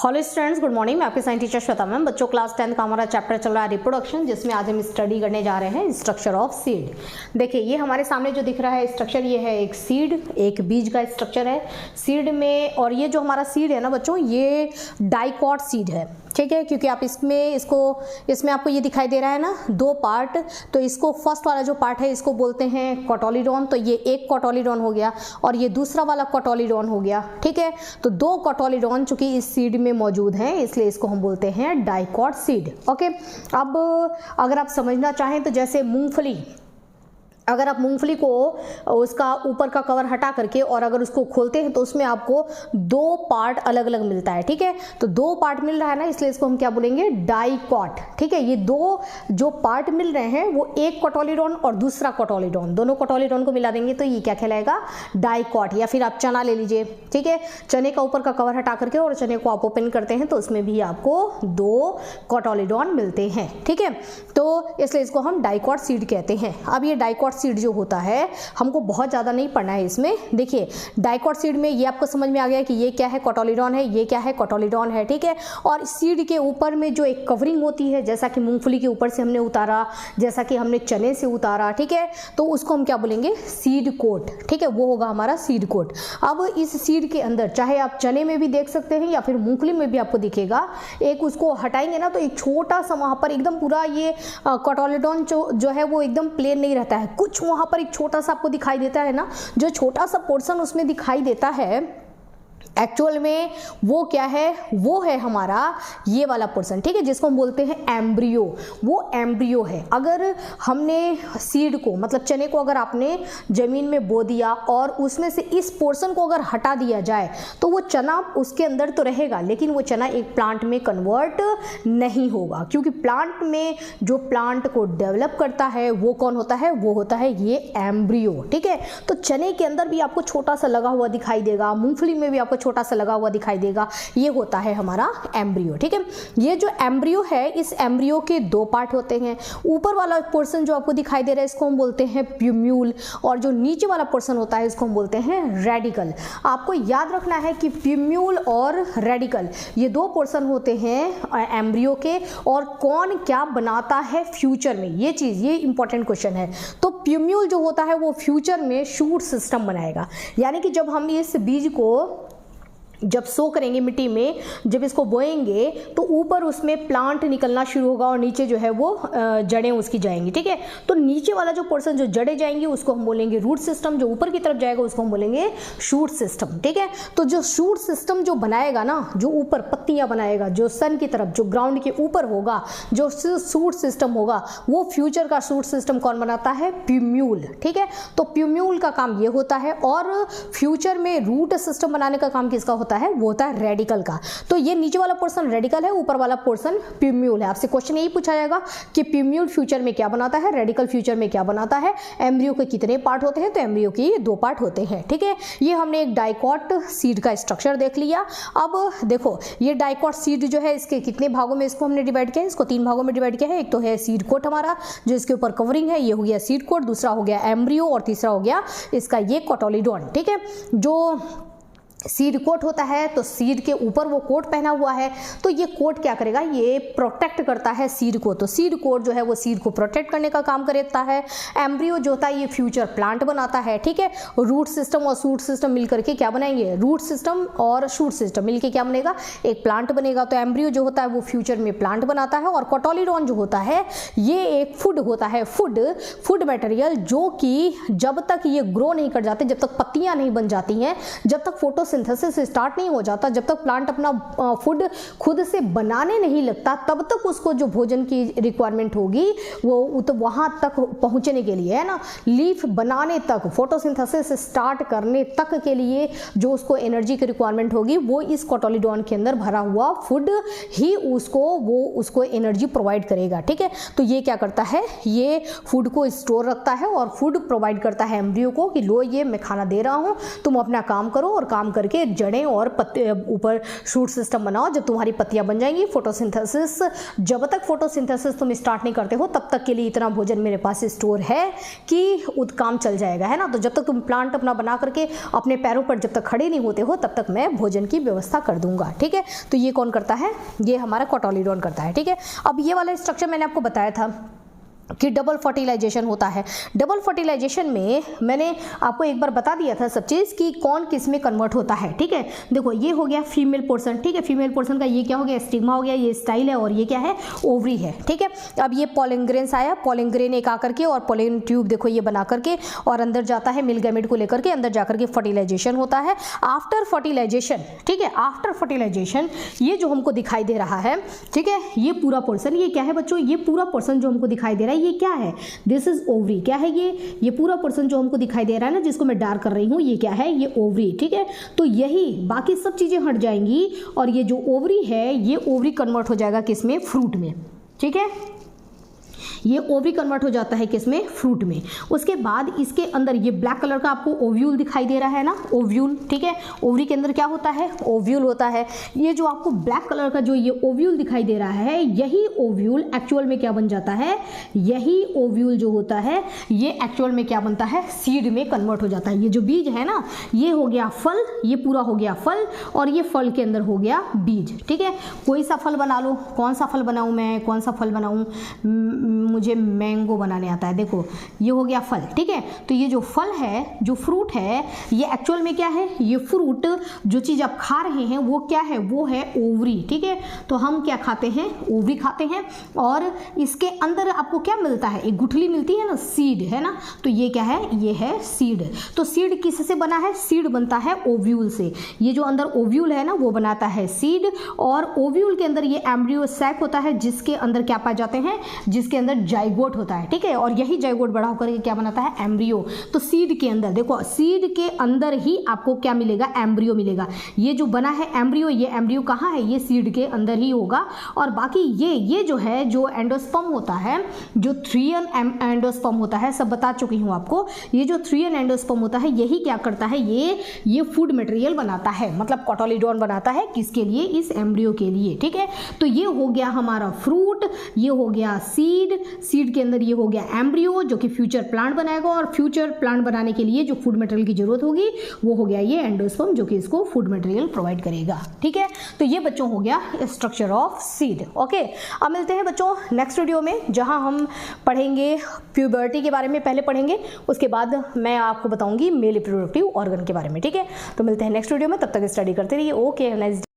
Hello students, good morning. मैं आपकी science teacher Shweta ma'am. बच्चों क्लास 10 का हमारा चैप्टर चल रहा है रिप्रोडक्शन, जिसमें आज हम स्टडी करने जा रहे हैं स्ट्रक्चर ऑफ सीड। देखिए ये हमारे सामने जो दिख रहा है स्ट्रक्चर, ये है एक सीड, एक बीज का स्ट्रक्चर है सीड में। और ये जो हमारा सीड है ना बच्चों, ये डाइकॉट सीड है, ठीक है, क्योंकि आप इसमें आपको ये दिखाई दे रहा है ना दो पार्ट। तो इसको फर्स्ट वाला जो पार्ट है इसको बोलते हैं कॉटोलीडॉन। तो ये एक कॉटोलीडॉन हो गया और ये दूसरा वाला कॉटोलीडॉन हो गया, ठीक है। तो दो कॉटोलीडॉन चूंकि इस सीड में मौजूद हैं, इसलिए इसको हम बोलते हैं डाइकॉट सीड। ओके, अब अगर आप समझना चाहें तो जैसे मूंगफली, अगर आप मूंगफली को उसका ऊपर का कवर हटा करके और अगर उसको खोलते हैं तो उसमें आपको दो पार्ट अलग अलग मिलता है, ठीक है। तो दो पार्ट मिल रहा है ना, इसलिए इसको हम क्या बोलेंगे, डाइकॉट, ठीक है। ये दो जो पार्ट मिल रहे हैं वो एक कॉटोलीडॉन और दूसरा कॉटोलीडॉन, दोनों कॉटोलीडॉन को मिला देंगे तो ये क्या कहलाएगा, डाइकॉट। या फिर आप चना ले लीजिए, ठीक है, चने का ऊपर का कवर हटा करके और चने को आप ओपन करते हैं तो उसमें भी आपको दो कॉटोलीडॉन मिलते हैं, ठीक है। तो इसलिए इसको हम डाइकॉट सीड कहते हैं। अब ये डाइकॉट सीड जो होता है हमको बहुत ज़्यादा नहीं पढ़ना है इसमें। देखिए डाइकॉट सीड में ये आपको समझ में आ गया कि ये क्या है, कॉटोलीडॉन है, ये क्या है, कॉटोलीडॉन है, ठीक है। और सीड के ऊपर में जो एक कवरिंग होती है, जैसा कि मूंगफली के ऊपर से हमने उतारा, जैसा कि हमने चने से उतारा, ठीक है, तो उसको हम क्या बोलेंगे, सीड कोट, ठीक है, वो होगा हमारा सीड कोट। अब इस सीड के अंदर चाहे आप चने में भी देख सकते हैं या फिर मूंगफली में भी आपको दिखेगा, एक उसको हटाएंगे ना तो एक छोटा सा वहाँ पर एकदम पूरा ये कॉटोलीडॉन जो है वो एकदम प्लेन नहीं रहता है, कुछ वहां पर एक छोटा सा आपको दिखाई देता है ना, जो छोटा सा पोर्शन उसमें दिखाई देता है, एक्चुअल में वो क्या है, वो है हमारा ये वाला पोर्शन, ठीक है, जिसको हम बोलते हैं एम्ब्रियो। वो एम्ब्रियो है। अगर हमने सीड को, मतलब चने को अगर आपने जमीन में बो दिया और उसमें से इस पोर्शन को अगर हटा दिया जाए तो वो चना उसके अंदर तो रहेगा, लेकिन वो चना एक प्लांट में कन्वर्ट नहीं होगा, क्योंकि प्लांट में जो प्लांट को डेवलप करता है वो कौन होता है, वो होता है ये एम्ब्रियो, ठीक है। तो चने के अंदर भी आपको छोटा सा लगा हुआ दिखाई देगा, मूंगफली में भी आपको छोटा सा लगा हुआ दिखाई देगा, ये होता है हमारा एम्ब्रियो, ठीक है। ये जो एम्ब्रियो है, इस एम्ब्रियो के दो पार्ट होते हैं। ऊपर वाला पोर्शन जो आपको दिखाई दे रहा है इसको हम बोलते हैं प्यूम्यूल, और जो नीचे वाला पोर्शन होता है इसको हम बोलते हैं रेडिकल। आपको याद रखना है कि प्यूम्यूल और रेडिकल ये दो पोर्शन होते हैं एम्ब्रियो के, और कौन क्या बनाता है फ्यूचर में, ये चीज, ये इंपॉर्टेंट क्वेश्चन है। तो प्यूम्यूल जो होता है वो फ्यूचर में शूट सिस्टम बनाएगा, यानी कि जब हम इस बीज को जब सो करेंगे मिट्टी में, जब इसको बोएंगे तो ऊपर उसमें प्लांट निकलना शुरू होगा और नीचे जो है वो जड़ें उसकी जाएंगी, ठीक है। तो नीचे वाला जो पोर्शन जो जड़ें जाएंगी उसको हम बोलेंगे रूट सिस्टम, जो ऊपर की तरफ जाएगा उसको हम बोलेंगे शूट सिस्टम, ठीक है। तो जो शूट सिस्टम जो बनाएगा ना, जो ऊपर पत्तियां बनाएगा, जो सन की तरफ, जो ग्राउंड के ऊपर होगा, जो शूट सिस्टम होगा, वो फ्यूचर का शूट सिस्टम कौन बनाता है, प्यूम्यूल, ठीक है। तो प्यूम्यूल का काम ये होता है, और फ्यूचर में रूट सिस्टम बनाने का काम किसका होता है, वो होता है रेडिकल का। तो ये नीचे वाला पोर्शन रेडिकल है, ऊपर वाला पोर्शन प्यूम्यूल है। आपसे क्वेश्चन यही पूछा जाएगा कि प्यूम्यूल फ्यूचर में क्या बनाता है, रेडिकल फ्यूचर में क्या बनाता है, एम्ब्रियो के कितने पार्ट होते हैं, तो एम्ब्रियो के दो पार्ट होते हैं, ठीक है। ये हमने एक डाइकॉट सीड का स्ट्रक्चर देख लिया। अब देखो ये डाइकॉट सीड जो है, इसके कितने भागों में इसको हमने डिवाइड किया है, इसको तीन भागों में डिवाइड किया है। एक तो है सीड कोट हमारा, जो इसके ऊपर कवरिंग है, ये हो गया सीड कोट, दूसरा हो गया एम्ब्रियो, और तीसरा हो गया इसका ये कॉटोलीडॉन, ठीक है। जो सीड कोट होता है तो सीड के ऊपर वो कोट पहना हुआ है, तो ये कोट क्या करेगा, ये प्रोटेक्ट करता है सीड को। तो सीड कोट जो है वो सीड को प्रोटेक्ट करने का काम करता है। एम्ब्रियो जो होता है ये फ्यूचर प्लांट बनाता है, ठीक है। रूट सिस्टम और शूट सिस्टम मिलकर के क्या बनाएंगे, रूट सिस्टम और शूट सिस्टम मिलकर क्या बनेगा, एक प्लांट बनेगा। तो एम्ब्रियो जो होता है वो फ्यूचर में प्लांट बनाता है, और कॉटोलीडॉन जो होता है ये एक फूड होता है, फूड मटेरियल, जो कि जब तक ये ग्रो नहीं कर जाते, जब तक पत्तियां नहीं बन जाती हैं, जब तक फोटो सिंथेसिस स्टार्ट नहीं हो जाता, जब तक प्लांट अपना फूड खुद से बनाने नहीं लगता, तब तक उसको जो भोजन की रिक्वायरमेंट होगी वो तो वहां तक पहुंचने के लिए है ना, लीफ बनाने तक, फोटोसिंथेसिस स्टार्ट करने तक के लिए जो उसको एनर्जी की रिक्वायरमेंट होगी, वो इस कॉटोलीडॉन के अंदर भरा हुआ फूड ही उसको एनर्जी प्रोवाइड करेगा, ठीक है। तो ये क्या करता है, ये फूड को स्टोर रखता है और फूड प्रोवाइड करता है एम्ब्रियो को कि लो ये मैं खाना दे रहा हूं, तुम अपना काम करो, और काम करके जड़ें और पत्ते ऊपर शूट सिस्टम बनाओ। जब तुम्हारी पत्तियां बन जाएंगी, फोटोसिंथेसिस, जब तक फोटोसिंथेसिस तुम स्टार्ट नहीं करते हो तब तक के लिए इतना भोजन मेरे पास स्टोर है कि काम चल जाएगा, है ना। तो जब तक तुम प्लांट अपना बना करके अपने पैरों पर जब तक खड़े नहीं होते हो तब तक मैं भोजन की व्यवस्था कर दूंगा, ठीक है। तो ये कौन करता है? ये हमारा कोटालीडॉन करता है, ठीक है। अब ये वाला स्ट्रक्चर मैंने आपको बताया था कि डबल फर्टिलाइजेशन होता है। डबल फर्टिलाइजेशन में मैंने आपको एक बार बता दिया था सब चीज़ कि कौन किस में कन्वर्ट होता है, ठीक है। देखो ये हो गया फीमेल पोर्शन, ठीक है। फीमेल पोर्शन का ये क्या हो गया? स्टिग्मा हो गया, ये स्टाइल है, और ये क्या है? ओवरी है, ठीक है। अब ये पोलन ग्रेन्स आया, पोलन ग्रेन एक आकर के और पोलन ट्यूब देखो ये बना करके और अंदर जाता है, मिल गैमेट को लेकर के अंदर जाकर के फर्टिलाइजेशन होता है। आफ्टर फर्टिलाइजेशन, ठीक है, आफ्टर फर्टिलाइजेशन ये जो हमको दिखाई दे रहा है, ठीक है, ये पूरा पोर्शन, ये क्या है बच्चों? ये पूरा पोर्शन जो हमको दिखाई दे रहा है ये क्या है? This is ovary. क्या है ये पूरा पोर्शन जो हमको दिखाई दे रहा है ना, जिसको मैं डार्क कर रही हूं, ये क्या है? ये ओवरी, ठीक है। तो यही बाकी सब चीजें हट जाएंगी और ये जो ओवरी है ये ओवरी कन्वर्ट हो जाएगा किसमें? फ्रूट में, ठीक है। ये ओवरी कन्वर्ट हो जाता है किसमें? फ्रूट में। उसके बाद इसके अंदर ये ब्लैक कलर का आपको ओव्यूल दिखाई दे रहा है ना, ओव्यूल, ठीक है। ओवरी के अंदर क्या होता है? ओव्यूल होता है। ये जो आपको ब्लैक कलर का जो ये ओव्यूल दिखाई दे रहा है, यही ओव्यूल एक्चुअल में क्या बन जाता है? यही ओव्यूल जो होता है ये एक्चुअल में क्या बनता है? सीड में कन्वर्ट हो जाता है। ये जो बीज है ना, ये हो गया फल, ये पूरा हो गया फल, और ये फल के अंदर हो गया बीज, ठीक है। कोई सा फल बना लो। कौन सा फल बनाऊं मैं? कौन सा फल बनाऊं? मुझे मैंगो बनाने आता है। देखो ये हो गया फल, ठीक है। तो ये जो फल है, जो फ्रूट है, ये एक्चुअल में क्या है? ये फ्रूट जो चीज आप खा रहे हैं वो क्या है? वो है ओवरी, ठीक है। तो हम क्या खाते हैं? ओवरी खाते हैं। और इसके अंदर आपको क्या मिलता है? एक गुठली मिलती है ना, सीड, है ना। तो ये क्या है? ये है सीड। तो सीड किससे बना है? सीड बनता है ओव्यूल से। ये जो अंदर ओव्यूल है ना वो बनाता है सीड, और ओव्यूल के अंदर ये एम्ब्रियो सैक होता है जिसके अंदर क्या पाए जाते हैं? जिसके अंदर जाइगोट होता है, ठीक है। और यही जाइगोट बड़ा होकर के क्या बनाता है? एम्ब्रियो। तो सीड के अंदर देखो, सीड के अंदर ही आपको क्या मिलेगा? एम्ब्रियो मिलेगा। ये जो बना है एम्ब्रियो, ये एम्ब्रियो कहाँ है? ये सीड के अंदर ही होगा। और बाकी ये जो है, जो एंडोस्पर्म होता है, जो 3n एंडोस्पर्म होता है, सब बता चुकी हूँ आपको। ये जो 3n एंडोस्पर्म होता है यही क्या करता है? ये फूड मटेरियल बनाता है, मतलब कोटालीडॉन बनाता है। किसके लिए? इस एम्ब्रियो के लिए, ठीक है। तो ये हो गया हमारा फ्रूट, ये हो गया सीड, सीड के अंदर ये हो गया एम्ब्रियो जो कि फ्यूचर प्लांट बनाएगा, और फ्यूचर प्लांट बनाने के लिए जो फूड मटेरियल की जरूरत होगी वो हो गया ये एंडोस्पर्म जो कि इसको फूड मटेरियल प्रोवाइड करेगा, ठीक है। तो ये बच्चों हो गया स्ट्रक्चर ऑफ सीड, ओके। अब मिलते हैं बच्चों नेक्स्ट वीडियो में, जहां हम पढ़ेंगे प्यूबर्टी के बारे में, पहले पढ़ेंगे, उसके बाद मैं आपको बताऊंगी मेल रिप्रोडक्टिव ऑर्गन के बारे में, ठीक है। तो मिलते हैं नेक्स्ट वीडियो में, तब तक स्टडी करते रहिए। Okay, nice.